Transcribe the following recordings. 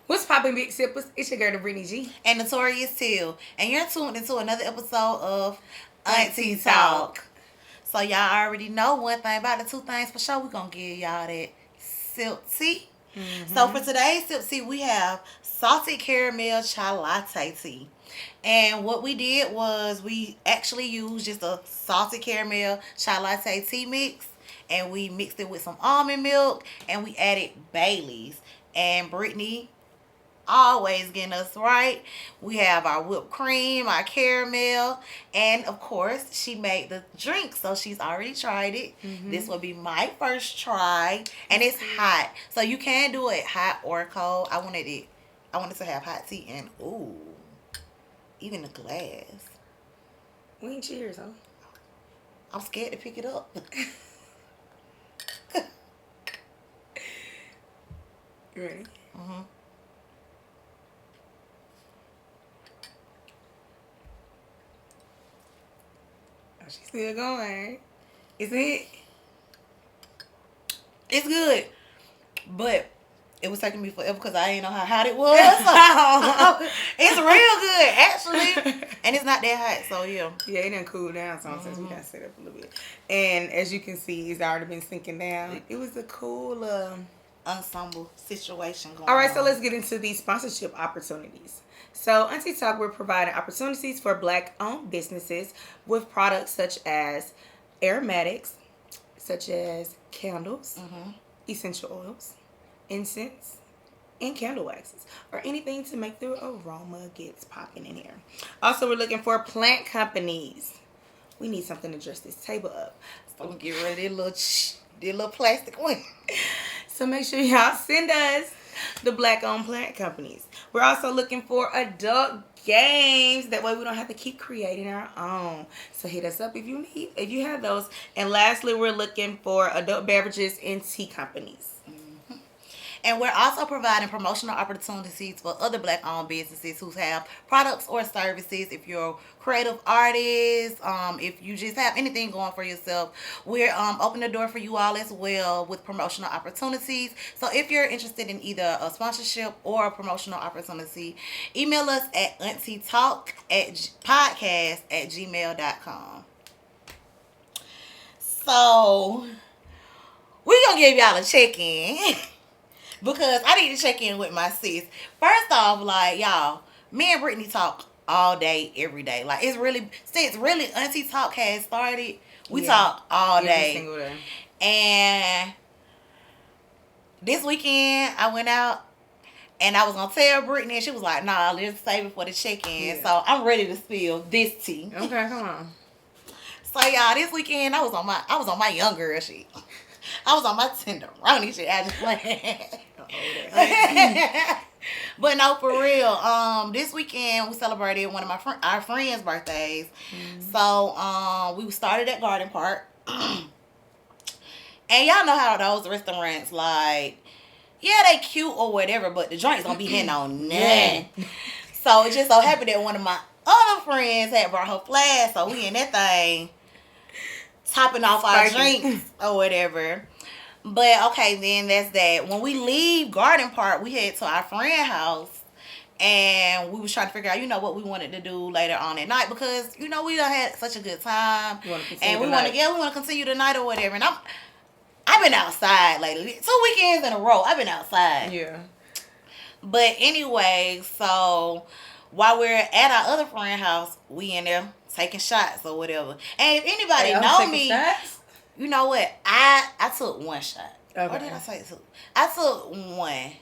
What's poppin', big sippers? It's your girl, the Britney G. And Notorious too. And you're tuned into another episode of AunTEA AunTEA Talk. So y'all already know one thing about the two things for sure. We're going to give y'all that silk tea. Mm-hmm. So for today's silk tea, we have salted caramel chai latte tea. And what we did was we actually used just a salted caramel chai latte tea mix. And we mixed it with some almond milk. And we added Bailey's. And Britney always getting us right. We have our whipped cream, our caramel, and of course she made the drink, so she's already tried it. This will be my first try, and it's hot, so you can do it hot or cold. I wanted to have hot tea, and ooh, even the glass. We ain't cheers, huh? I'm scared to pick it up. You ready? Mm-hmm. She's still going. Is it? It's good, but it was taking me forever because I didn't know how hot it was. It's real good, actually. And it's not that hot, so yeah. Yeah, it done cooled down some since we got set up a little bit. And as you can see, it's already been sinking down. It was a cool ensemble situation going on. All right, so let's get into these sponsorship opportunities. So, AunTEA Talk, we're providing opportunities for Black-owned businesses with products such as aromatics, such as candles, essential oils, incense, and candle waxes, or anything to make the aroma gets popping in here. Also, we're looking for plant companies. We need something to dress this table up. So I'm gonna get rid of this little plastic one. So make sure y'all send us the Black-owned plant companies. We're also looking for adult games. That way we don't have to keep creating our own. So hit us up if you have those. And lastly, we're looking for adult beverages and tea companies. And we're also providing promotional opportunities for other Black-owned businesses who have products or services. If you're a creative artist, if you just have anything going for yourself, we're open the door for you all as well with promotional opportunities. So if you're interested in either a sponsorship or a promotional opportunity, email us at AunTEATalk@podcast@gmail.com. So we're going to give y'all a check-in. Because I need to check in with my sis. First off, like, y'all, me and Britney talk all day, every day. Like, it's really, since really AunTEA Talk has started, we talk all day. Every single day. And this weekend, I went out and I was going to tell Britney, and she was like, nah, let's save it for the check-in. Yeah. So I'm ready to spill this tea. Okay, come on. So, y'all, this weekend, I was on my young girl shit. I was on my tenderoni shit. I just playing. But no, for real. This weekend we celebrated one of our friends' birthdays. So we started at Garden Park, and y'all know how those restaurants, like, yeah, they cute or whatever, but the drinks don't be hitting on nothing. So it just so happened that one of my other friends had brought her flask, so we in that thing topping off our drinks or whatever. But okay, then that's that. When we leave Garden Park, we head to our friend's house, and we was trying to figure out, what we wanted to do later on at night, because we done had such a good time, and we want to continue the night or whatever. And I've been outside lately, 2 weekends in a row. I've been outside. Yeah. But anyway, so while we're at our other friend's house, we in there taking shots or whatever. And if anybody know me, shots? you know what? I took one shot. Okay. Or did I say two? I took one.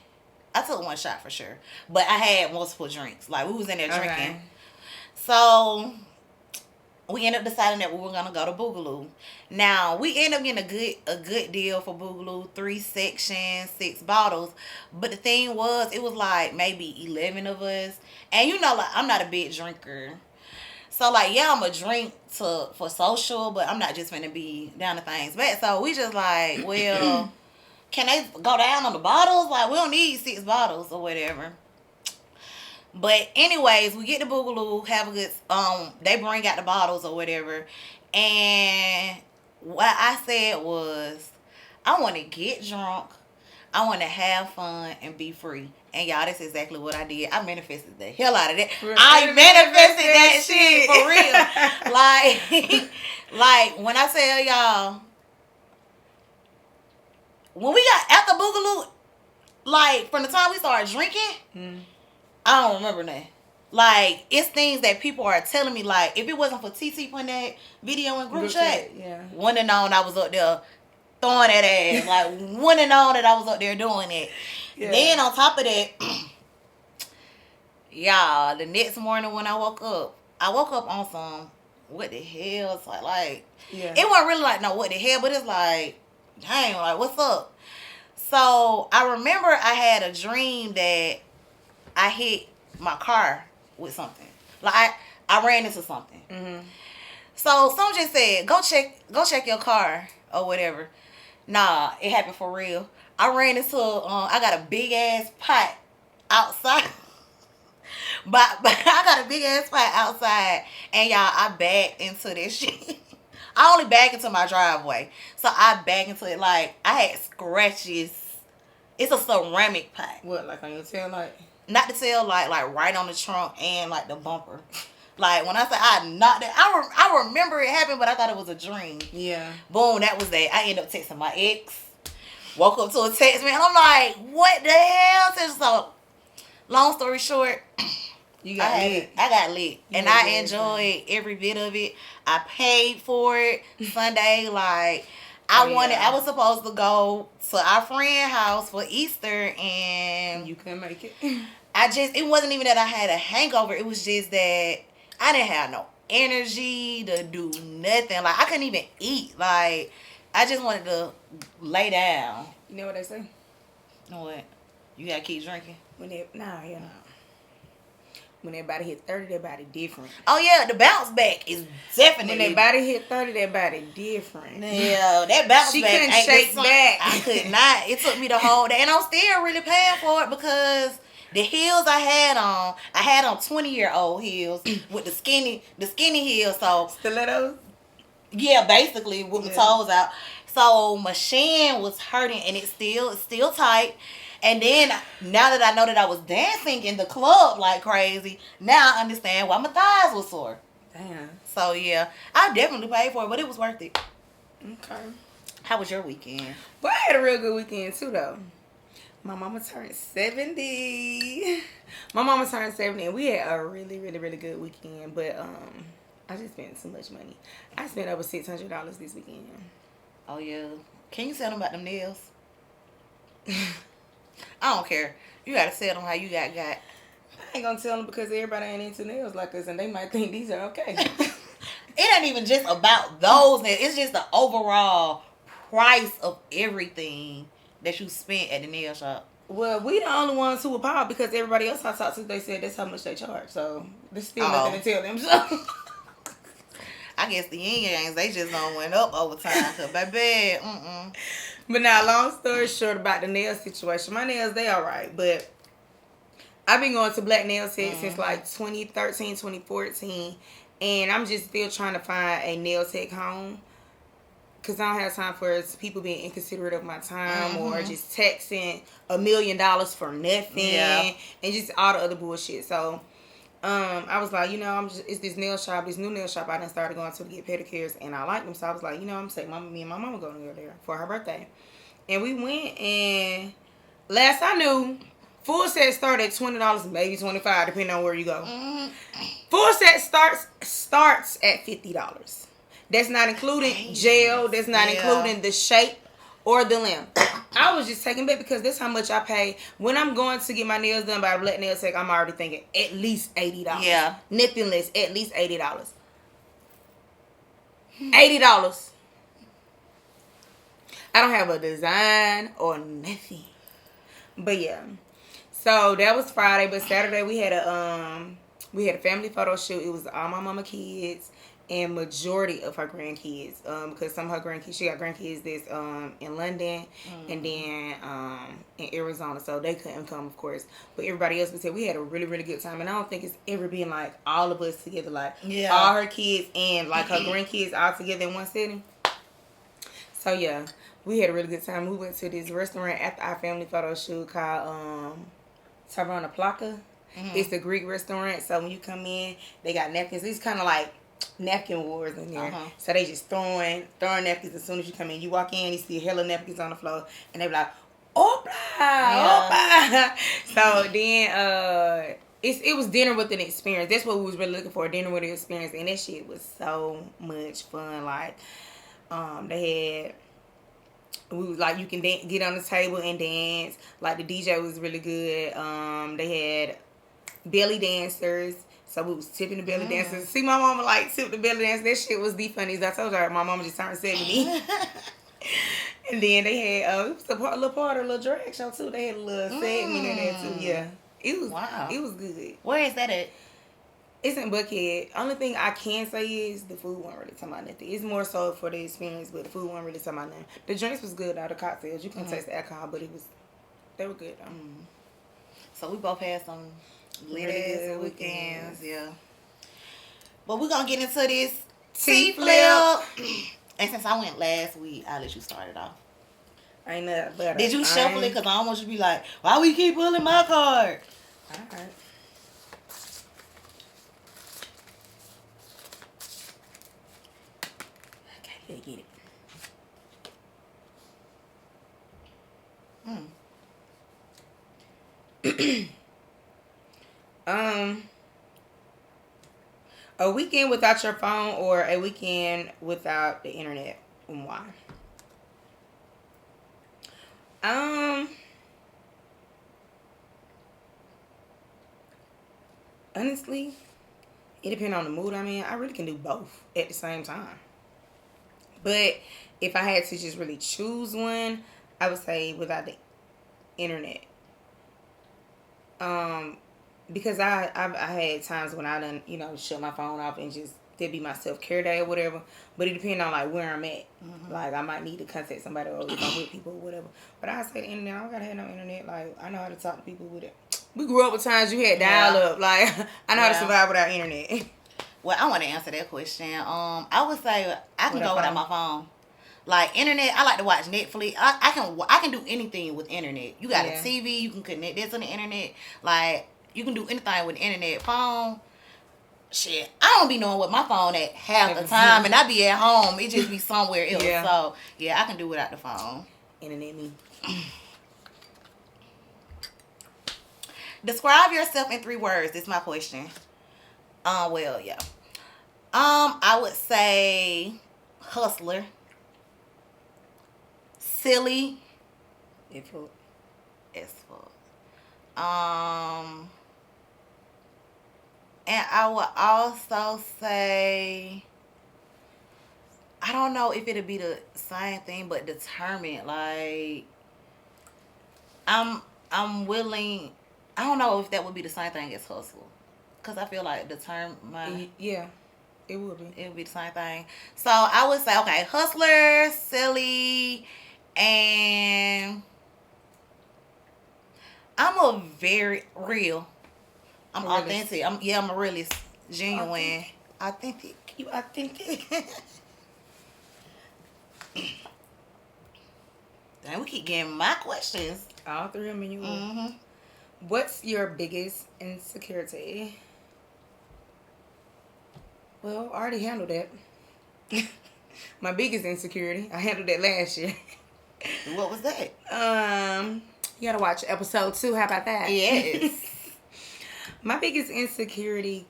I took one shot for sure. But I had multiple drinks. Like, we was in there drinking. Okay. So we ended up deciding that we were gonna go to Boogaloo. Now we ended up getting a good deal for Boogaloo, 3 sections, 6 bottles. But the thing was, it was like maybe 11 of us. And like, I'm not a big drinker. So, like, yeah, I'm a drink for social, but I'm not just finna be down to things back. So, we just like, well, can they go down on the bottles? Like, we don't need 6 bottles or whatever. But anyways, we get to Boogaloo, have a good, they bring out the bottles or whatever. And what I said was, I want to get drunk. I want to have fun and be free. And y'all, that's exactly what I did. I manifested the hell out of that. I manifested that shit for real. Like when I tell y'all, when we got after Boogaloo, like from the time we started drinking, I don't remember that. Like, it's things that people are telling me, like, if it wasn't for TT putting that video in group chat, wouldn't have known I was up there throwing that ass. Like, wouldn't have known that I was up there doing it. Yeah. Then, on top of that, y'all, the next morning when I woke up on some, what the hell? It's like it wasn't really like, no, what the hell? But it's like, dang, like, what's up? So, I remember I had a dream that I hit my car with something. Like I ran into something. So some just said, go check your car or whatever. Nah, it happened for real. I ran into I got a big ass pot outside. but I got a big ass pot outside, and y'all, I backed into this shit. I only backed into my driveway, so I backed into it. Like I had scratches. It's a ceramic pot. What, like on your tail light? Not the tail light, like right on the trunk and like the bumper. Like when I say I knocked it, I remember it happened, but I thought it was a dream. Yeah. Boom, that was that. I ended up texting my ex. Woke up to a text, man. I'm like, what the hell? So, long story short, you got lit. I got lit, and I enjoyed every bit of it. I paid for it Sunday, like. I was supposed to go to our friend's house for Easter, and you couldn't make it. It wasn't even that I had a hangover. It was just that I didn't have no energy to do nothing. Like, I couldn't even eat. Like, I just wanted to lay down. You know what they say? You know what? You gotta keep drinking. When everybody hit 30, their body different. Oh, yeah, the bounce back is definitely... When their body hit 30, their body different. Yeah, that bounce she back... She couldn't shake back. I could not. It took me the whole day. And I'm still really paying for it because the heels I had on 20-year-old heels with the skinny heels. So stilettos? Yeah, basically, with my toes out. So my shin was hurting, and it's still tight. And then, now that I know that I was dancing in the club like crazy, now I understand why my thighs were sore. Damn. So, yeah, I definitely paid for it, but it was worth it. Okay. How was your weekend? Well, I had a real good weekend, too, though. My mama turned 70. And we had a really, really, really good weekend. But I just spent too much money. I spent over $600 this weekend. Oh, yeah. Can you tell them about them nails? I don't care. You gotta tell them how you got. I ain't gonna tell them because everybody ain't into nails like us, and they might think these are okay. It ain't even just about those nails. It's just the overall price of everything that you spent at the nail shop. Well, we the only ones who were power because everybody else I talked to, they said that's how much they charge. So there's still nothing to tell them. So I guess the yin yangs, they just don't went up over time. Cause baby, But now, long story short about the nail situation, my nails, they all right. But I've been going to Black Nail Tech since like 2013, 2014. And I'm just still trying to find a nail tech home. Because I don't have time for people being inconsiderate of my time or just texting $1 million for nothing. Yeah. And just all the other bullshit. So I was like, it's this new nail shop I done started going to get pedicures, and I like them. So I was like, I'm going to take me and my mama going to go there for her birthday. And we went, and last I knew, full set started at $20, maybe $25, depending on where you go. Full set starts at $50. That's not including gel. That's not including the shape or the length. I was just taking back because that's how much I pay. When I'm going to get my nails done by a Black Nail Tech, I'm already thinking at least $80. Yeah. Nothing less, at least $80. $80. I don't have a design or nothing. But yeah. So that was Friday, but Saturday we had a family photo shoot. It was all my mama kids and majority of her grandkids, because some of her grandkids, she got grandkids that's in London and then in Arizona, so they couldn't come, of course. But everybody else was here. We had a really, really good time, and I don't think it's ever been like all of us together, like all her kids and like her grandkids all together in one setting. So yeah, we had a really good time. We went to this restaurant after our family photo shoot called Taverna Plaka. It's the Greek restaurant. So when you come in, they got napkins. It's kind of like napkin wars in there. So they just throwing napkins as soon as you come in. You walk in, you see hella napkins on the floor, and they be like, "Opa, opa." So then, it was dinner with an experience. That's what we was really looking for, dinner with an experience, and that shit was so much fun. Like, they had. We was like, you can get on the table and dance. Like, the DJ was really good. They had belly dancers. So we was tipping the belly dancers. See, my mama like tip the belly dancers. That shit was the funniest. I told her my mama just turned 70. And then they had it was a little part of a little drag show too. They had a little segment in there too. Yeah, it was It was good. Where is that at? It's in Buckhead. Only thing I can say is the food wasn't really talking about nothing. It's more so for the experience, but the food wasn't really talking about nothing. The drinks was good out of cocktails. You couldn't taste the alcohol, but they were good though. So we both had some lit ass weekends, yeah. But we're gonna get into this tea flip. And since I went last week, I'll let you start it off. Ain't nothing better. Did you shuffle it? Because I almost should be like, why we keep pulling my card? Alright. Okay, get it. A weekend without your phone or a weekend without the internet, and why? Honestly, it depends on the mood I'm in. I really can do both at the same time. But if I had to just really choose one, I would say without the internet. Because I had times when I done, shut my phone off and just did be my self-care day or whatever. But it depends on like where I'm at. Like I might need to contact somebody or if I'm with people or whatever. But I say the internet, I don't gotta have no internet. Like I know how to talk to people with it. We grew up with times you had dial up. Like I know how to survive without internet. Well, I want to answer that question. I would say I can go without my phone. Like internet, I like to watch Netflix. I can do anything with internet. You got a TV, you can connect this on the internet. Like you can do anything with the internet. Phone, shit, I don't be knowing what my phone at half the time, and I be at home. It just be somewhere else. Yeah. So yeah, I can do without the phone. Internet me. Describe yourself in 3 words. This is my question. Well, yeah. I would say hustler, silly, as fuck. And I would also say, I don't know if it'll be the same thing, but determined. Like, I'm willing. I don't know if that would be the same thing as hustle, cause I feel like determined. Yeah, it would be. It would be the same thing. So I would say, okay, hustler, silly, and I'm a very real. I'm authentic. I'm a realist, genuine, authentic. You authentic. Dang, we keep getting my questions. All 3 of them you. What's your biggest insecurity? Well, I already handled that. My biggest insecurity. I handled that last year. What was that? You gotta watch episode 2. How about that? Yes. My biggest insecurity.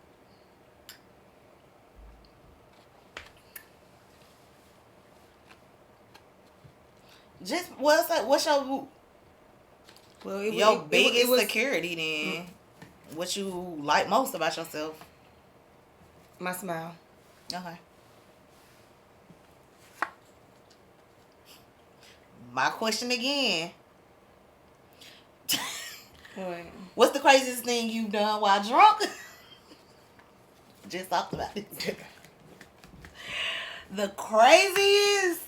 Just what's your biggest insecurity then? What you like most about yourself? My smile. Okay. My question again. What? What's the craziest thing you've done while drunk? Just talked about it. The craziest.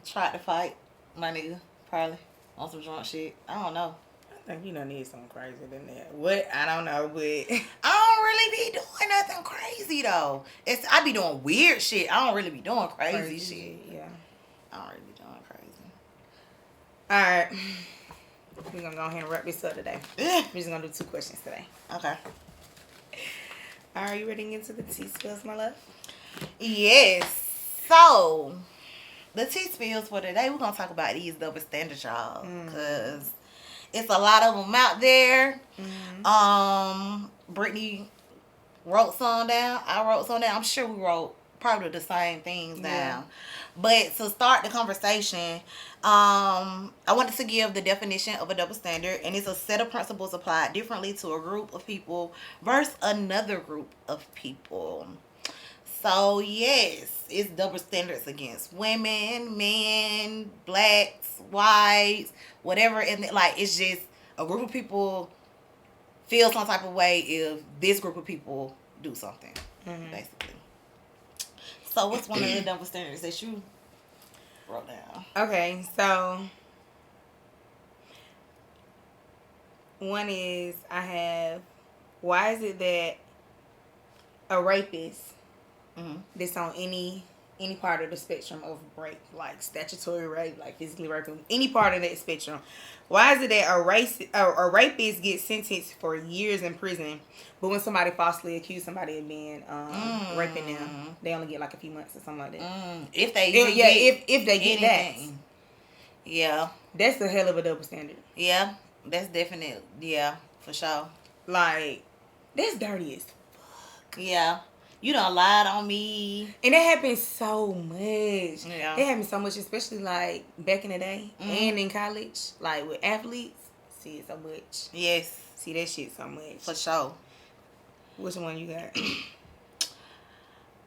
Tried to fight my nigga, probably on some drunk shit. I don't know. I think you don't need something crazier than that. What? I don't know, but I don't really be doing nothing crazy though. I be doing weird shit. I don't really be doing crazy shit. Yeah. I don't really be doing crazy. All right. We're going to go ahead and wrap this up today. We're just going to do 2 questions today. Okay. Are you ready to get into the tea spills, my love? Yes. So, the tea spills for today, we're going to talk about these double standards, y'all. Because it's a lot of them out there. Britney wrote some down. I wrote some down. I'm sure we wrote probably the same things down. But to start the conversation, I wanted to give the definition of a double standard, and it's a set of principles applied differently to a group of people versus another group of people. So yes, it's double standards against women, men, blacks, whites, whatever. And like, it's just a group of people feel some type of way if this group of people do something, basically. So what's one of the double standards that you wrote down? Okay, so one is why is it that a rapist that's on any part of the spectrum of rape, like statutory rape, like physically raping, any part of that spectrum, why is it that a rapist gets sentenced for years in prison, but when somebody falsely accuses somebody of being raping them, they only get like a few months or something like that? If they if they get anything. that. Yeah. That's a hell of a double standard. Yeah, that's definite. Yeah, for sure. Like, that's dirty as fuck. Yeah. You done lied on me. And that happens so much. Yeah. It happens so much, especially like back in the day and in college. Like with athletes, see it so much. Yes. See that shit so much. For sure. Which one you got?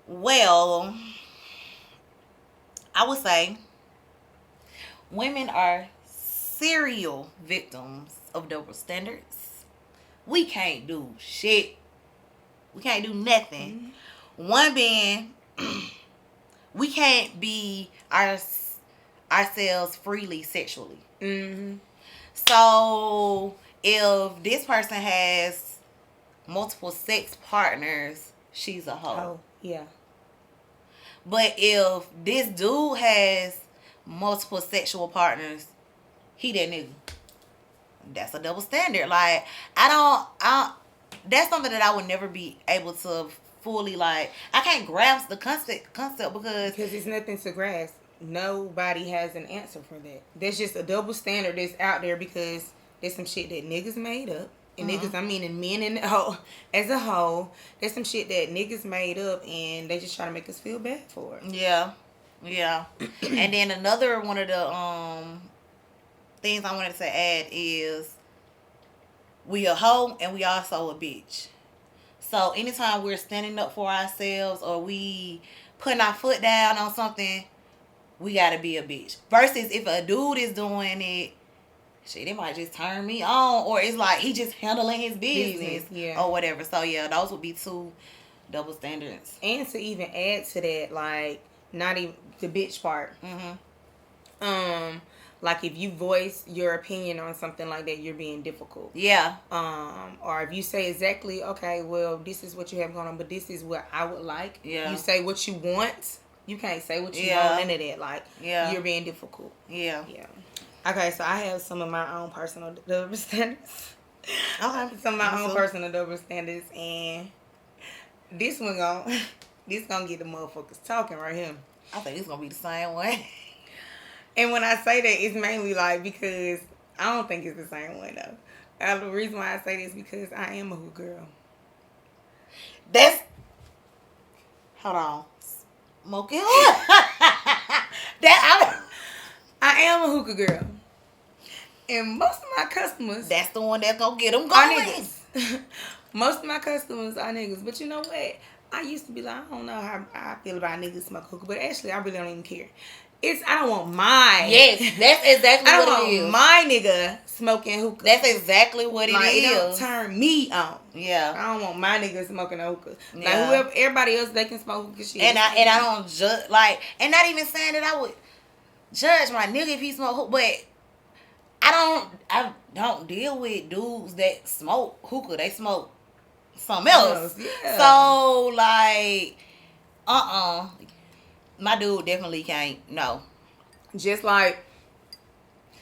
Well, I would say women are serial victims of double standards. We can't do shit. We can't do nothing. One being, we can't be ourselves freely sexually. So if this person has multiple sex partners, she's a hoe. Oh, yeah. But if this dude has multiple sexual partners, he that nigga. That's a double standard. Like, that's something that I would never be able to fully, like, I can't grasp the concept because it's nothing to grasp. Nobody has an answer for that. There's just a double standard that's out there because there's some shit that niggas made up. And niggas, I mean, and men as a whole, there's some shit that niggas made up and they just try to make us feel bad for it. Yeah. Yeah. And then another one of the things I wanted to add is we a hoe and we also a bitch. So anytime we're standing up for ourselves or we putting our foot down on something, we gotta be a bitch. Versus if a dude is doing it, shit, it might just turn me on, or it's like he just handling his business or whatever. So yeah, those would be 2 double standards. And to even add to that, like, not even the bitch part. Like, if you voice your opinion on something like that, you're being difficult. Yeah. Or if you say exactly, okay, well, this is what you have going on, but this is what I would like. Yeah. You say what you want. You can't say what you want, none of that. Like, you're being difficult. Yeah. Yeah. Okay, so I have some of my own personal double standards. Okay. Some of my own personal double standards, and this gonna get the motherfuckers talking right here. I think it's gonna be the same way. And when I say that, it's mainly like because I don't think it's the same one though. The reason why I say this is because I am a hookah girl. Hold on. Smoking. I am a hookah girl. And most of my customers, that's the one that's gonna get them are going. niggas. Most of my customers are niggas. But you know what? I used to be like, I don't know how I feel about niggas smoking hookah, but actually I really don't even care. I don't want my... Yes, that's exactly what it is. I don't want my nigga smoking hookah. That's exactly what it is. It don't turn me on. Yeah. I don't want my nigga smoking hookah. Yeah. Like, everybody else, they can smoke hookah shit. And I don't judge, like, and not even saying that I would judge my nigga if he smoke hookah, but I don't deal with dudes that smoke hookah. They smoke something else. Yeah. So, like, my dude definitely can't. No. Just like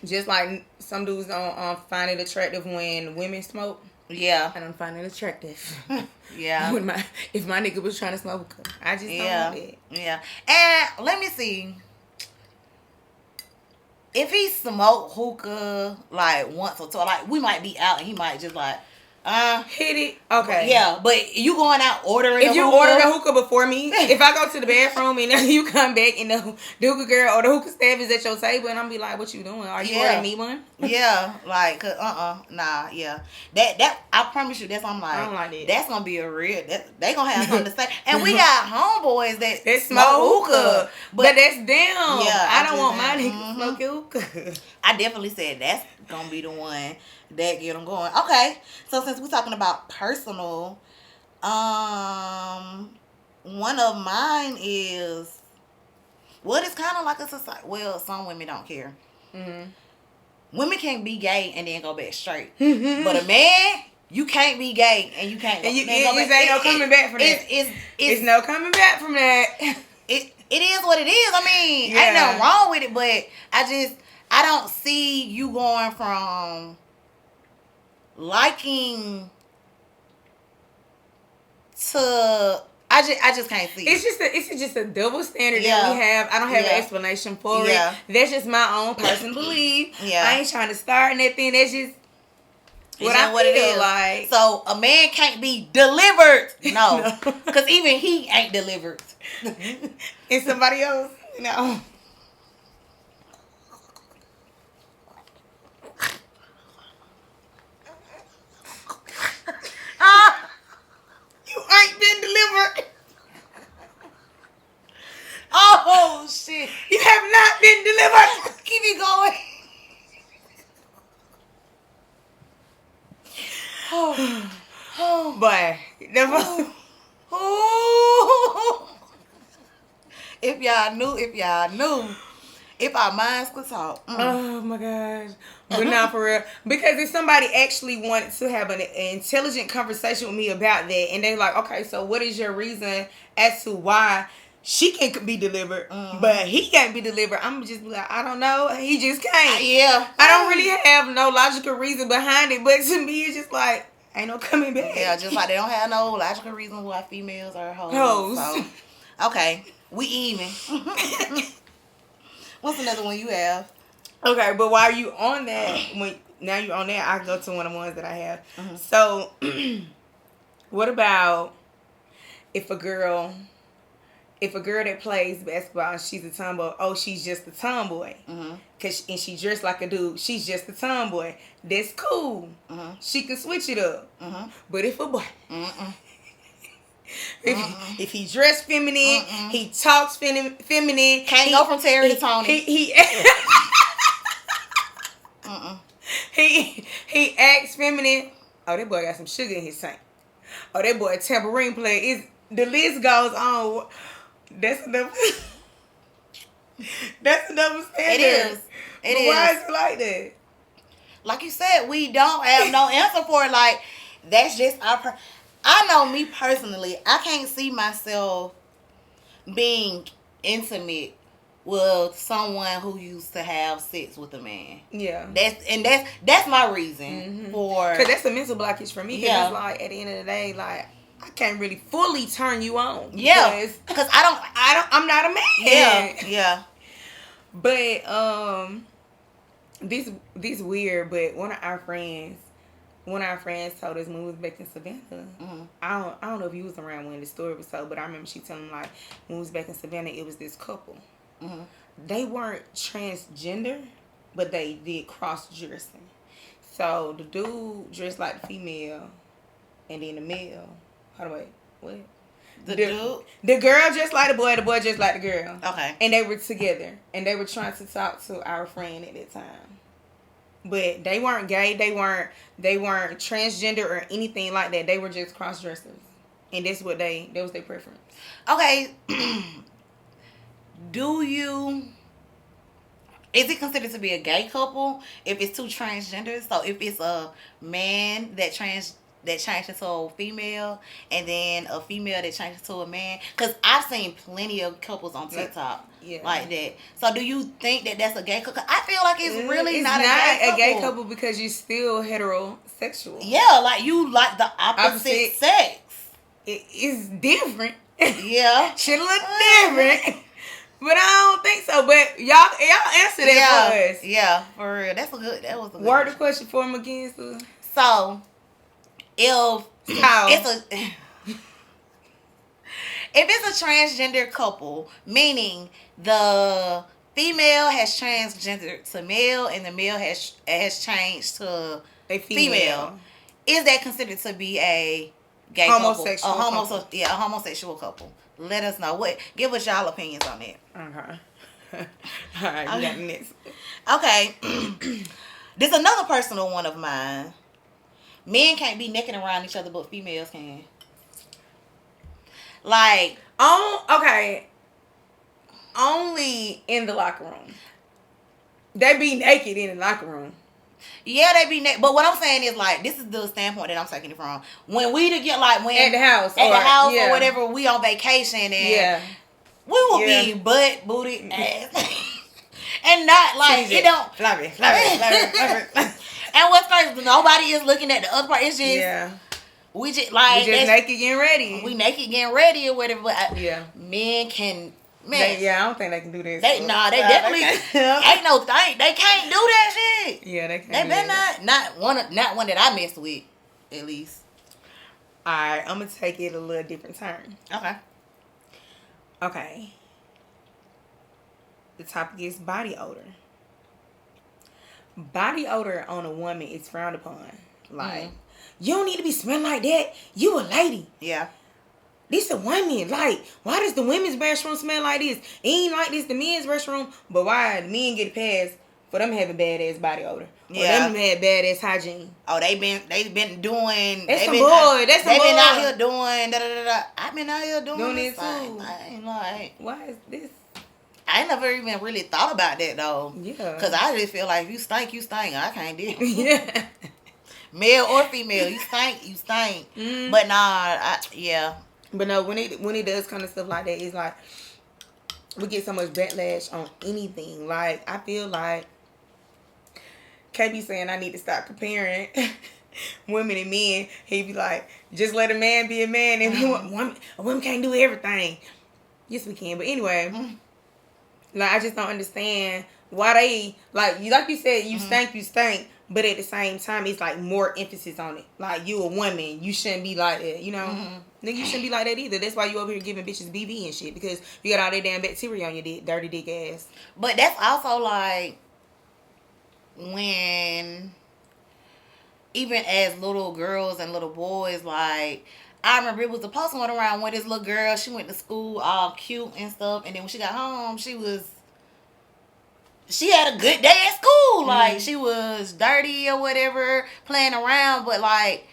Just like some dudes don't find it attractive when women smoke. Yeah. I don't find it attractive. Yeah. If my nigga was trying to smoke, I just don't want it. Yeah. And let me see. If he smoke hookah like once or twice, like we might be out and he might just like, hit it. Okay. Yeah, but you going out ordering if you hookah? Order the hookah before me, if I go to the bathroom and then you come back and the hookah girl or the hookah staff is at your table and I'm be like, what you doing? Are you ordering me one? Yeah, like nah, yeah. That I promise you, that's I'm like, I don't like that. That's gonna be a real. They gonna have something to say. And we got homeboys that smoke hookah, but that's them. Yeah, I don't want my nigga smoking hookah. I definitely said that's gonna be the one that get them going. Okay, so since we're talking about personal, one of mine is, well, it's kind of like a society. Well, some women don't care. Mm-hmm. Women can be gay and then go back straight, but a man, you can't be gay and you can't. And ain't no coming back from that. It's no coming back from that. It is what it is. I mean, ain't nothing wrong with it, but I don't see you going from liking to I just can't see it. It's just a double standard that we have. I don't have an explanation for it. That's just my own personal belief. I ain't trying to start nothing. That's just what I feel like. So a man can't be delivered. No. Because even he ain't delivered. And somebody else, no. You ain't been delivered. Oh shit! You have not been delivered. Keep it going. But if y'all knew, if our minds could talk. Oh my gosh. But not for real. Because if somebody actually wanted to have an intelligent conversation with me about that, and they're like, okay, so what is your reason as to why she can be delivered, but he can't be delivered? I'm just like, I don't know. He just can't. Yeah. I don't really have no logical reason behind it, but to me, it's just like, ain't no coming back. Yeah, just like they don't have no logical reason why females are hoes. So, okay, we even. What's another one you have? Okay, but while you on that, now you're on that, I go to one of the ones that I have. Mm-hmm. So, what about if a girl that plays basketball and she's a tomboy, she's just a tomboy. Mm-hmm. And she dressed like a dude, she's just a tomboy. That's cool. Mm-hmm. She can switch it up. Mm-hmm. But if a boy... If he dressed feminine, he talks feminine. Can't go from Terry to Tony. He acts feminine. Oh, that boy got some sugar in his tank. Oh, that boy a tambourine player. The list goes on. That's enough. That's enough standard. It is. Why is it like that? Like you said, we don't have no answer for it. Like, that's just our... I know me personally, I can't see myself being intimate with someone who used to have sex with a man. Yeah. That's my reason for... Because that's a mental blockage for me. Because it's like, at the end of the day, like, I can't really fully turn you on. Yeah. Because I'm not a man. Yeah. Yeah. But, this weird, but one of our friends told us when we was back in Savannah. Mm-hmm. I don't know if you was around when the story was told, but I remember she telling like when we was back in Savannah, it was this couple. Mm-hmm. They weren't transgender, but they did cross dressing. So the dude dressed like the female, and then the male. What? The girl just like the boy just like the girl. Okay. And they were together, and they were trying to talk to our friend at that time. But they weren't gay. They weren't transgender or anything like that. They were just cross dressers, and that was their preference. Okay. Is it considered to be a gay couple if it's two transgenders? So if it's a man that that changed into a female, and then a female that changed into a man? Because I've seen plenty of couples on TikTok like that. So do you think that that's a gay couple? I feel like it's really not a gay couple because you're still heterosexual. Yeah, like you like the opposite sex. It is different. Yeah. Should look different. But I don't think so. But y'all answer that for us. Yeah, for real. That was a good Word the question for him again, sir. So, if it's a transgender couple, meaning the female has transgendered to male and the male has changed to a female, is that considered to be a gay homosexual couple? A homosexual couple. Let us know. Give us y'all opinions on that. Okay. All right, you got the next. Okay. This is another personal one of mine. Men can't be necking around each other, but females can. Like, okay. Only in the locker room. They be naked in the locker room. Yeah, they be naked. But what I'm saying is, like, this is the standpoint that I'm taking it from. When we to get, like, when at the house or whatever, we on vacation and we will be butt, booty, ass. And not, like, it don't. Fluffy. And what's crazy, nobody is looking at the other part. It's just, we just naked getting ready. We naked getting ready or whatever. But men can. I don't think they can do this. They definitely ain't no thing. They can't do that shit. Yeah, they can't. They better not one that I messed with, at least. All right, I'm gonna take it a little different turn. Okay. The topic is body odor. Body odor on a woman is frowned upon. Like, you don't need to be smelling like that. You a lady. Yeah. This a woman. Like, why does the women's restroom smell like this? It ain't like this the men's restroom. But why the men get a pass for them having badass body odor? Or them had badass hygiene. Oh, they been doing. That's some boy. That's some boy. They been out here doing I've been out here doing it too. I ain't like. Why is this? I ain't never even really thought about that though. Yeah. Because I just feel like if you stink, you stink. I can't deal. Yeah. Male or female, you stink, you stink. But nah, But no, when it does kind of stuff like that, it's like we get so much backlash on anything. Like, I feel like KB saying I need to stop comparing women and men. He be like, just let a man be a man, and a woman can't do everything. Yes, we can. But anyway, like, I just don't understand why they like you said, you stink. But at the same time, it's like more emphasis on it. Like, you a woman, you shouldn't be like that, you know? Nigga, you shouldn't be like that either. That's why you over here giving bitches BV and shit. Because you got all that damn bacteria on your dick, dirty dick ass. But that's also like, when, even as little girls and little boys, like, I remember it was a post going around when this little girl, she went to school all cute and stuff. And then when she got home, she had a good day at school. Like, she was dirty or whatever, playing around. But, like,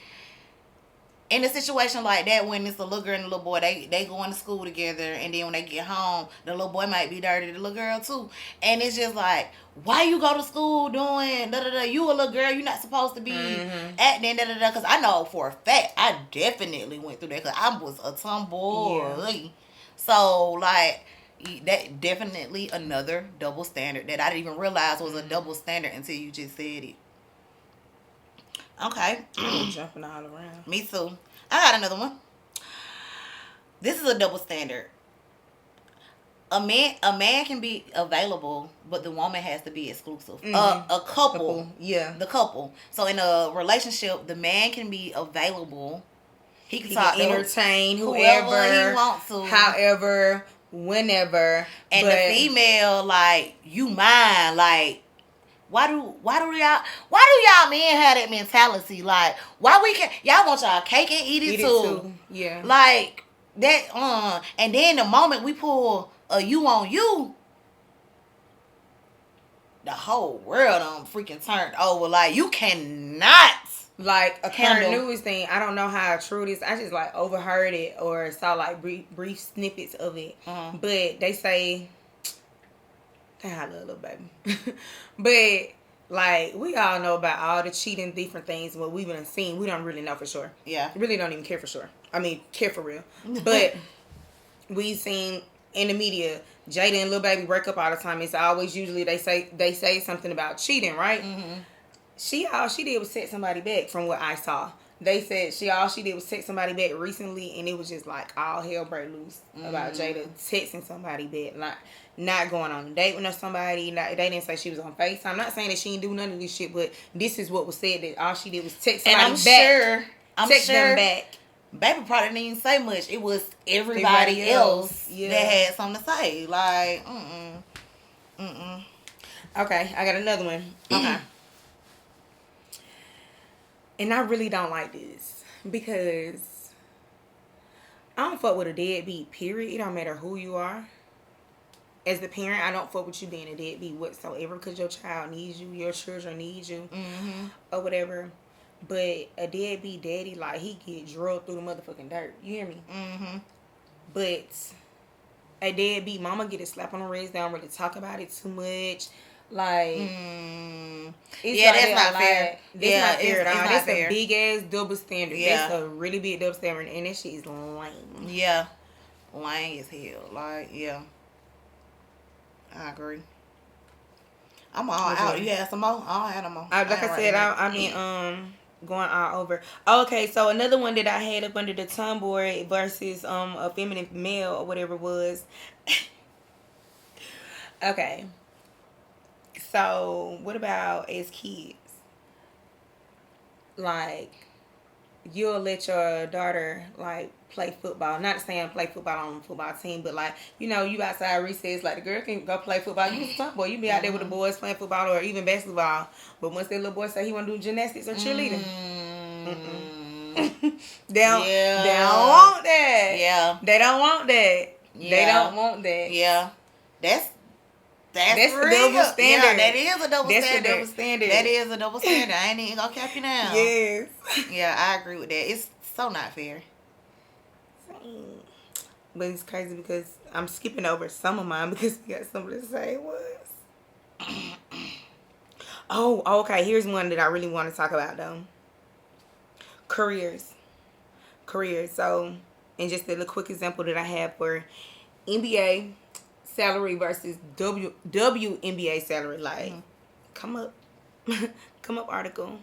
in a situation like that, when it's a little girl and a little boy, they going to school together. And then when they get home, the little boy might be dirty, the little girl too. And it's just like, why you go to school doing da-da-da? You a little girl, you not supposed to be acting da-da-da. Because I know for a fact, I definitely went through that because I was a tomboy. Yeah. So, like, that definitely another double standard that I didn't even realize was a double standard until you just said it. Okay. I'm jumping all around. Me too. I got another one. This is a double standard. A man can be available, but the woman has to be exclusive. A couple. Yeah. The couple. So in a relationship, the man can be available. He can entertain whoever he wants to. However, whenever. And the female, like, you mine, like, why do y'all men have that mentality? Like, why we can y'all want y'all cake and eat it too? Yeah. Like that, and then the moment we pull a you on you, the whole world freaking turned over. Like, you cannot. Like, a current news thing, I don't know how true it is. I just, like, overheard it or saw, like, brief snippets of it. But they say, I love little baby. But, Like, we all know about all the cheating, different things. What we've been seeing, we don't really know for sure. Yeah. Really don't even care for sure. I mean, care for real. But we seen in the media, Jada and Lil Baby break up all the time. It's always usually they say something about cheating, right? Mm-hmm. All she did was text somebody back from what I saw. They said all she did was text somebody back recently, and it was just like all hell break loose about Jada texting somebody back, like not going on a date with somebody. They didn't say she was on FaceTime. I'm not saying that she didn't do none of this shit, but this is what was said, that all she did was text somebody back. I'm text sure them back. Baby probably didn't even say much. It was everybody else that had something to say. Like, Okay, I got another one. Okay. And I really don't like this because I don't fuck with a deadbeat, period. It don't matter who you are. As the parent, I don't fuck with you being a deadbeat whatsoever because your child needs you, your children need you, or whatever. But a deadbeat daddy, like, he get drugged through the motherfucking dirt. You hear me? But a deadbeat mama get a slap on the wrist. They don't really talk about it too much. Like, that's not fair. That's not fair at all. That's fair. A big ass double standard. Yeah. That's a really big double standard, and that shit is lame. Yeah, lame as hell. Like, yeah, I agree. I'm all out. You have some more? I don't have no more. Like I said, I mean, going all over. Okay, so another one that I had up under the tomboy versus a feminine male or whatever was. Okay. So, what about as kids? Like, you'll let your daughter, like, play football. Not saying play football on a football team, but, like, you know, you outside recess, like, the girl can go play football. You a tomboy. You be out there with the boys playing football or even basketball. But once that little boy say he want to do gymnastics or cheerleading, they don't want that. Yeah. They don't want that. Yeah. They don't want that. Yeah. That's a real. double standard. Yeah, that is a double standard. Double standard. That is a double standard. I ain't even gonna cap you down. Yes. Yeah, I agree with that. It's so not fair. But it's crazy because I'm skipping over some of mine because we got something to say. Oh, okay. Here's one that I really want to talk about though. Careers. So, and just a little quick example that I have for NBA salary versus WNBA salary. Like, come up article.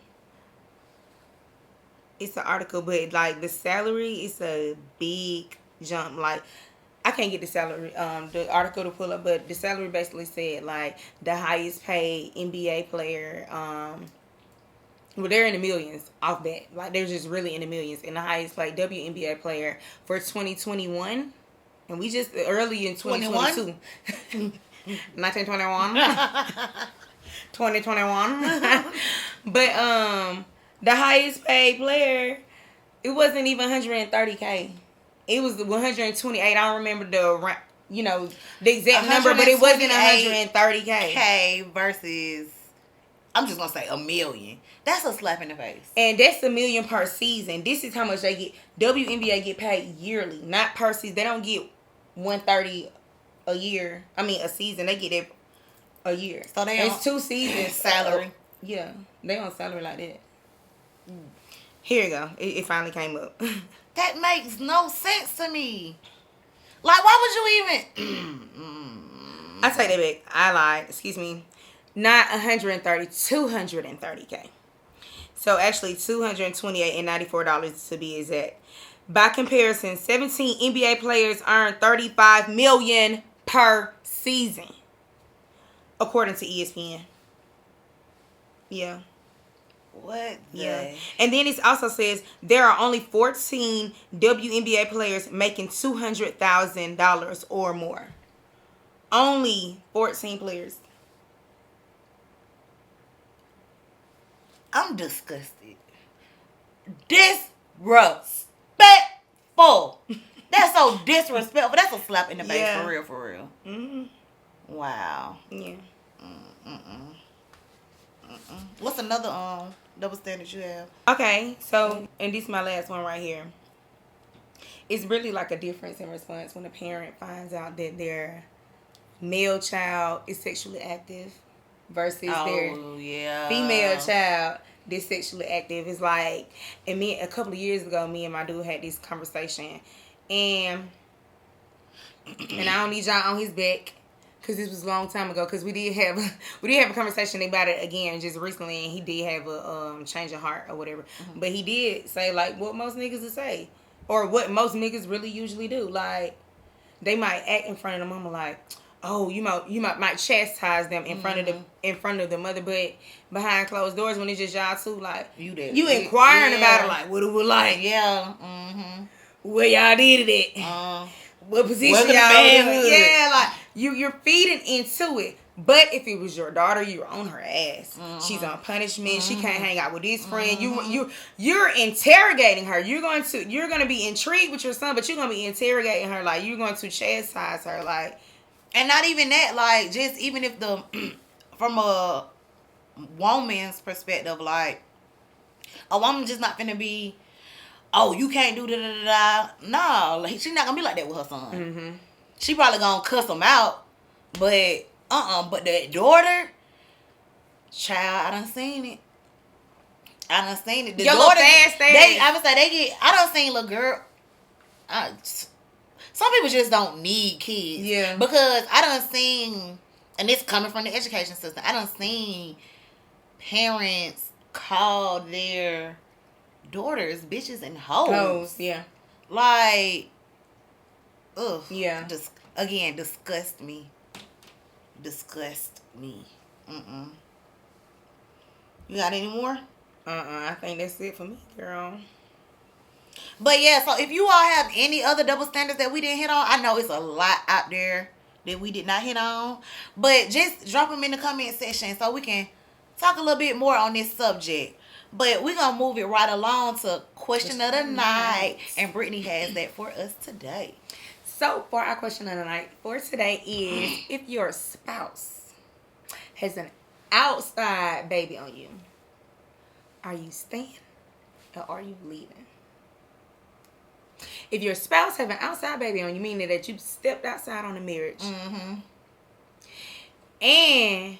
It's an article, but like the salary is a big jump. Like, I can't get the salary, the article to pull up, but the salary basically said like the highest paid NBA player, well, they're in the millions off that. Like, they're just really in the millions. And the highest paid WNBA player for 2021. And we just early in 2022. 1921. 2021. But the highest paid player, it wasn't even 130K. It was 128. I don't remember the exact number, but it wasn't 130K. K versus, I'm just gonna say $1 million. That's a slap in the face. And that's $1 million per season. This is how much they get. WNBA get paid yearly, not per season. They don't get 130 a year. I mean, a season. They get it a year. So it's 2 seasons salary. Yeah, they on salary like that. Here you go. It finally came up. That makes no sense to me. Like, why would you even? I take that back. I lied. Excuse me. Not 130, 230K. So actually $228.94 to be exact. By comparison, 17 NBA players earn $35 million per season, according to ESPN. Yeah. What? Yeah. And then it also says there are only 14 WNBA players making $200,000 or more. Only 14 players. I'm disgusted. Disrespectful. That's so disrespectful. That's a slap in the face, for real. Mm-hmm. Wow. Yeah. What's another double standard you have? Okay, so, and this is my last one right here. It's really like a difference in response when a parent finds out that their male child is sexually active. versus their female child that's sexually active. It's like, and a couple of years ago, me and my dude had this conversation, and I don't need y'all on his back, because this was a long time ago, because we did have a conversation about it again just recently, and he did have a change of heart or whatever. Mm-hmm. But he did say, like, what most niggas would say, or what most niggas really usually do. Like, they might act in front of the mama like, oh, you might chastise them in front of the mother, but behind closed doors, when it's just y'all two, like, you inquiring about it, like, what it was like, where y'all did it at, what position y'all in, like, you're feeding into it. But if it was your daughter, you're on her ass. She's on punishment. She can't hang out with this friend. You're interrogating her. You're gonna be intrigued with your son, but you're gonna be interrogating her, like, you're going to chastise her, like. And not even that, like, just even if from a woman's perspective, like, a woman just not finna be, oh, you can't do da-da-da-da. No, like, she's not gonna be like that with her son. Mm-hmm. She probably gonna cuss him out, but that daughter, child, I done seen it. The your daughter, I would say I done seen little girl. Some people just don't need kids. Yeah. Because I done seen, and this coming from the education system, I done seen parents call their daughters bitches and hoes. Yeah. Like, ugh. Yeah. Again, disgust me. Mm-mm. You got any more? I think that's it for me, girl. But yeah, so if you all have any other double standards that we didn't hit on, I know it's a lot out there that we did not hit on. But just drop them in the comment section so we can talk a little bit more on this subject. But we're going to move it right along to question of the night. And Britney has that for us today. So for our question of the night for today is, if your spouse has an outside baby on you, are you staying or are you leaving? If your spouse have an outside baby on you, meaning that you stepped outside on a marriage, and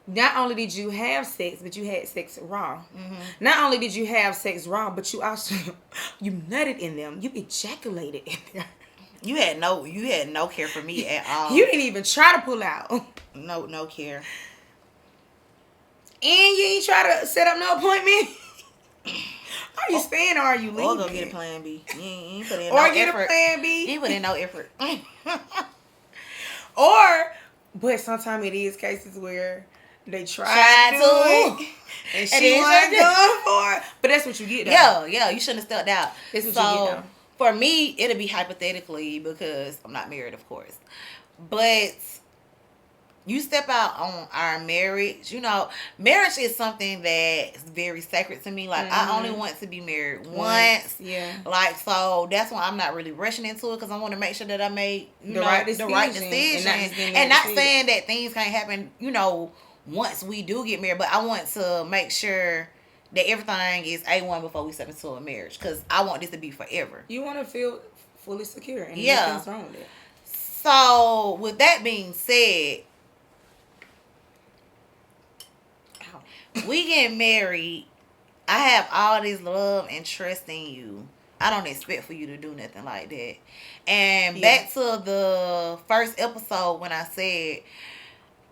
not only did you have sex, but you had sex raw. Not only did you have sex raw, but you also you nutted in them. You ejaculated in there. You had no care for me at all. You didn't even try to pull out. No care. And you ain't try to set up no appointment. Are you staying or are you leaving? Or go get a plan B. You ain't put in or no get effort. a plan B. You ain't put in no effort. But sometimes it is cases where they try to do it, and she wasn't going for it. But that's what you get, though. Yeah, you shouldn't have stepped out. That's what you get, though. For me, it'll be hypothetically, because I'm not married, of course. But you step out on our marriage, marriage is something that's very sacred to me. Like, I only want to be married once. Yeah. Like, so that's why I'm not really rushing into it, because I want to make sure that I made the right decision. And not saying that things can't happen, once we do get married, but I want to make sure that everything is A1 before we step into a marriage, because I want this to be forever. You want to feel fully secure, and nothing's wrong with it. So, with that being said, we get married. I have all this love and trust in you. I don't expect for you to do nothing like that. And back to the first episode when I said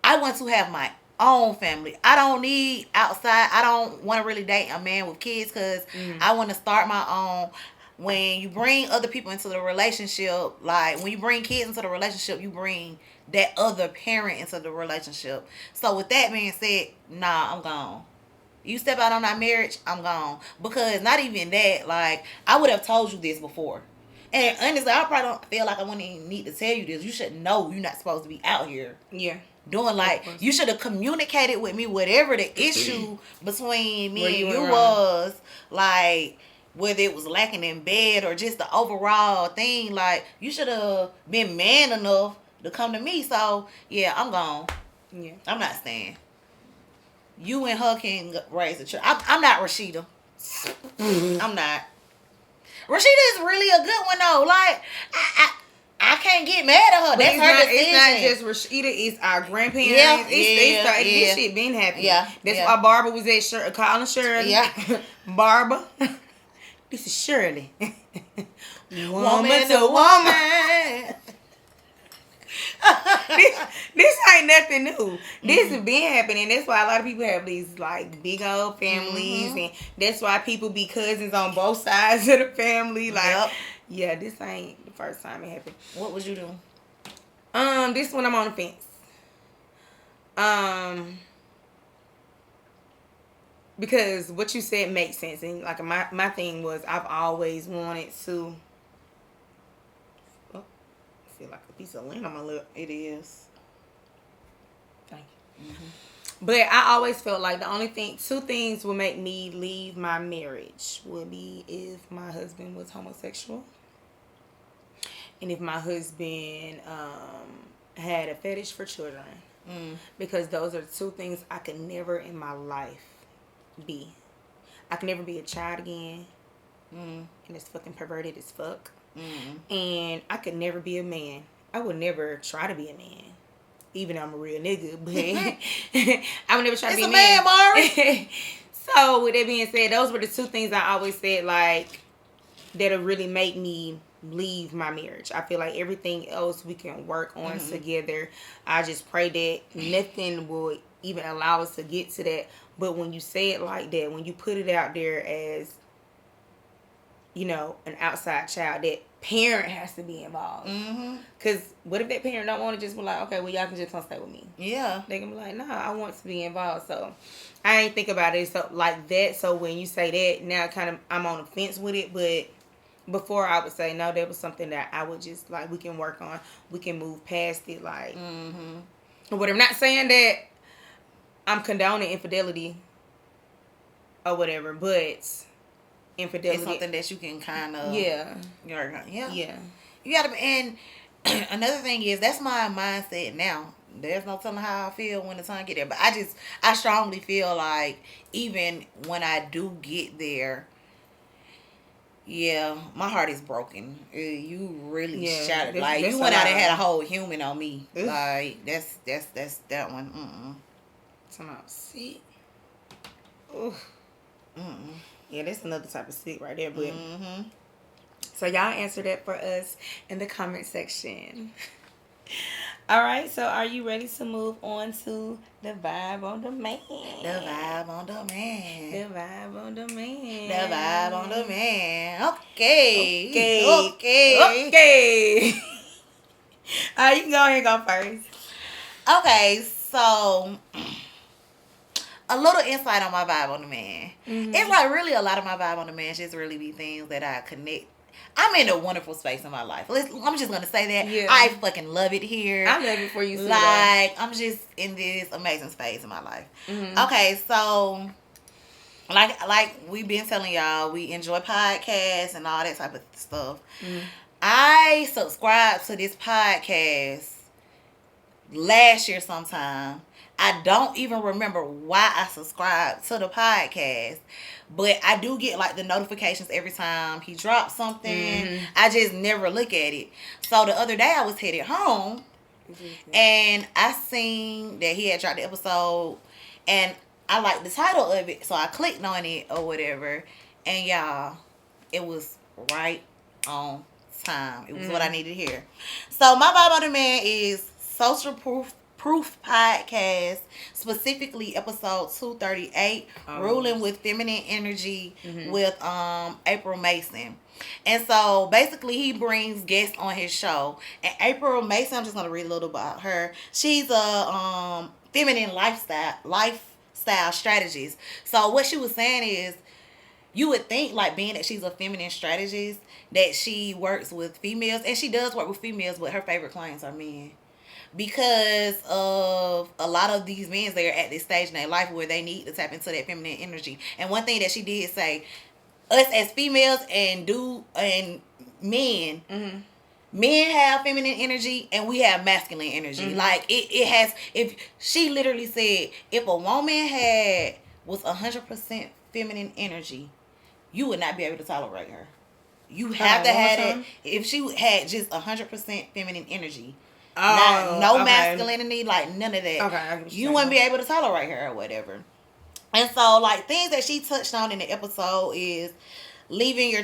I want to have my own family. I don't need outside. I don't want to really date a man with kids, because I want to start my own. When you bring other people into the relationship, like when you bring kids into the relationship, you bring that other parent into the relationship. So with that being said, nah, I'm gone. You step out on our marriage, I'm gone. Because not even that, like, I would have told you this before. And honestly, I probably don't feel like I wouldn't even need to tell you this. You should know you're not supposed to be out here. Yeah. Doing, like, you should have communicated with me whatever the issue between me and you was. Like, whether it was lacking in bed or just the overall thing. Like, you should have been man enough to come to me. So, yeah, I'm gone. Yeah. I'm not staying. You and her can raise a child. I'm not Rashida. I'm not. Rashida is really a good one, though. Like, I can't get mad at her. But That's her decision. It's not just Rashida. It's our grandparents. This shit been happening. Yeah. That's why Barbara was at calling Shirley. Yeah. Barbara. This is Shirley. Woman to woman. this ain't nothing new. This has been happening. That's why a lot of people have these like big old families, and that's why people be cousins on both sides of the family. Like, yeah, this ain't the first time it happened. What was you doing? This one I'm on the fence. Because what you said makes sense, and like my thing was I've always wanted to. I feel like a piece of lint on my lip. It is. Thank you. But I always felt like the only thing, two things would make me leave my marriage would be if my husband was homosexual, and if my husband had a fetish for children. Because those are the two things I could never in my life be. I could never be a child again. And it's fucking perverted as fuck. And I could never be a man. I would never try to be a man. Even though I'm a real nigga. But I would never try to be a man. Mari. So with that being said, those were the two things I always said like that'll really make me leave my marriage. I feel like everything else we can work on together. I just pray that nothing will even allow us to get to that. But when you say it like that, when you put it out there as, you know, an outside child, that parent has to be involved. Because what if that parent don't want to just be like, okay, well, y'all can just come stay with me. Yeah. They can be like, nah, I want to be involved. So I ain't think about it so like that. So when you say that, now kind of I'm on the fence with it. But before I would say, no, that was something that I would just, like, we can work on. We can move past it, like, but I'm not saying that I'm condoning infidelity or whatever, but infidelity. It's something that you can kind of... Yeah. Yeah. You got to... And another thing is, that's my mindset now. There's no telling how I feel when the time get there. But I strongly feel like even when I do get there, yeah, my heart is broken. You really shot it. Like, you went out and had a whole human on me. Like, that's that one. Come out sick. Oof. Yeah, that's another type of sick right there. But so y'all answer that for us in the comment section. All right, so are you ready to move on to the vibe on demand? The vibe on demand. The vibe on demand. The vibe on demand. Okay. You can go ahead and go first. Okay, so a little insight on my vibe on demand. It's like really a lot of my vibe on demand just really be things that I connect. I'm in a wonderful space in my life. I'm just going to say that. Yeah. I fucking love it here. I love it for you too. Like, I'm just in this amazing space in my life. Okay, so, like we've been telling y'all, we enjoy podcasts and all that type of stuff. I subscribed to this podcast last year sometime. I don't even remember why I subscribed to the podcast, but I do get like the notifications every time he drops something. I just never look at it. So the other day I was headed home and I seen that he had dropped the episode and I liked the title of it. So I clicked on it or whatever. And y'all, it was right on time. It was what I needed to hear. So my vibe on demand is Social Proof Podcast, specifically episode 238, Ruling with Feminine Energy with April Mason. And so basically he brings guests on his show. And April Mason, I'm just going to read a little about her. She's a feminine lifestyle strategist. So what she was saying is, you would think, like, being that she's a feminine strategist, that she works with females. And she does work with females, but her favorite clients are men. Because of a lot of these men, they're at this stage in their life where they need to tap into that feminine energy. And one thing that she did say, us as females and men, men have feminine energy and we have masculine energy. Like it has. If she literally said, if a woman was 100% feminine energy, you would not be able to tolerate her. You have to have it. If she had just 100% feminine energy, no masculinity, like none of that. Okay, you wouldn't be able to tolerate her or whatever. And so, like, things that she touched on in the episode is leaving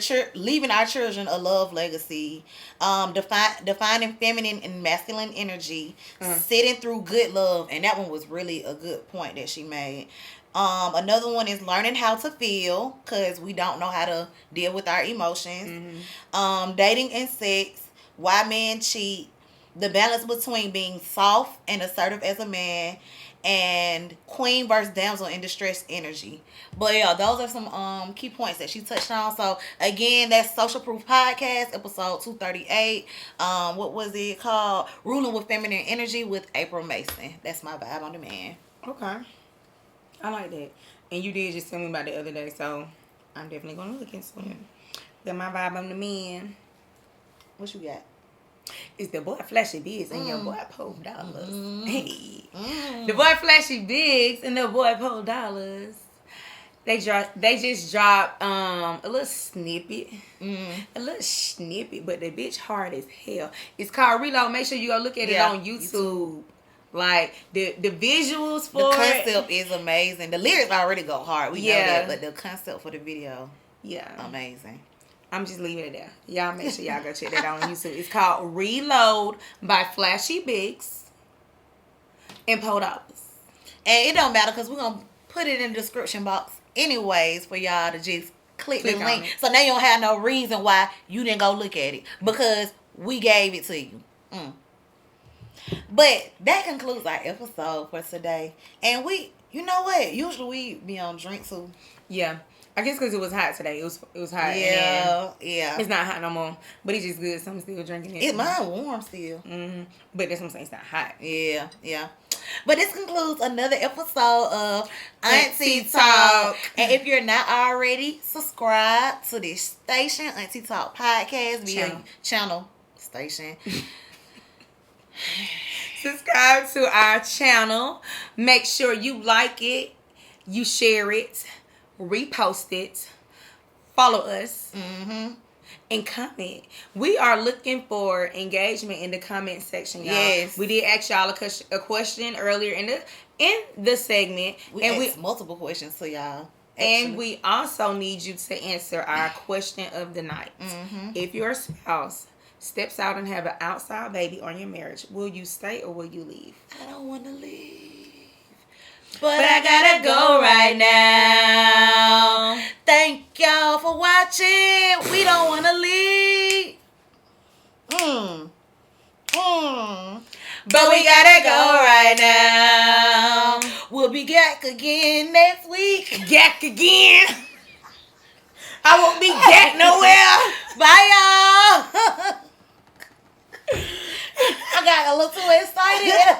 our children a love legacy, defining feminine and masculine energy, sitting through good love, and that one was really a good point that she made. Another one is learning how to feel, because we don't know how to deal with our emotions. Dating and sex, why men cheat, the balance between being soft and assertive as a man, and queen versus damsel in distress energy. But yeah, those are some key points that she touched on. So again, that's Social Proof Podcast, episode 238. What was it called? Ruling with Feminine Energy with April Mason. That's my vibe on the man. Okay. I like that. And you did just tell me about the other day, so I'm definitely going to look into it. Got my vibe on the man. What you got? It's the boy Flashyy Biggz and your boy Dollaz. Hey. The boy Flashyy Biggz and the boy Dollaz. They just dropped a little snippet. A little snippet, but the bitch hard as hell. It's called Reload. Make sure you go look at it on YouTube. Like the visuals for the concept is amazing. The lyrics already go hard. We know that, but the concept for the video, amazing. I'm just leaving it there. Y'all make sure y'all go check that out on YouTube. It's called Reload by Flashyy Biggz and Dollaz. And it don't matter because we're gonna put it in the description box anyways for y'all to just click the link. So now you don't have no reason why you didn't go look at it because we gave it to you. But that concludes our episode for today. And you know what? Usually we be on drink too. Yeah. I guess because it was hot today. It was hot. Yeah. It's not hot no more. But it's just good. So I'm still drinking it. It's mine warm still. But that's what I'm saying. It's not hot. Yeah. But this concludes another episode of AunTEA Talk. And if you're not already, subscribe to this station, AunTEA Talk Podcast via channel station. Subscribe to our channel. Make sure you like it, you share it, repost it, follow us, and comment. We are looking for engagement in the comment section, y'all. Yes. We did ask y'all a question earlier in the segment. We asked multiple questions to y'all. Actually. And we also need you to answer our question of the night. If your spouse steps out and have an outside baby on your marriage, will you stay or will you leave? I don't want to leave, but I gotta go right now. Thank y'all for watching. We don't want to leave. But we gotta go right now. We'll be back again next week. Gack again. I won't be gack nowhere. Bye, y'all. I got a little too excited.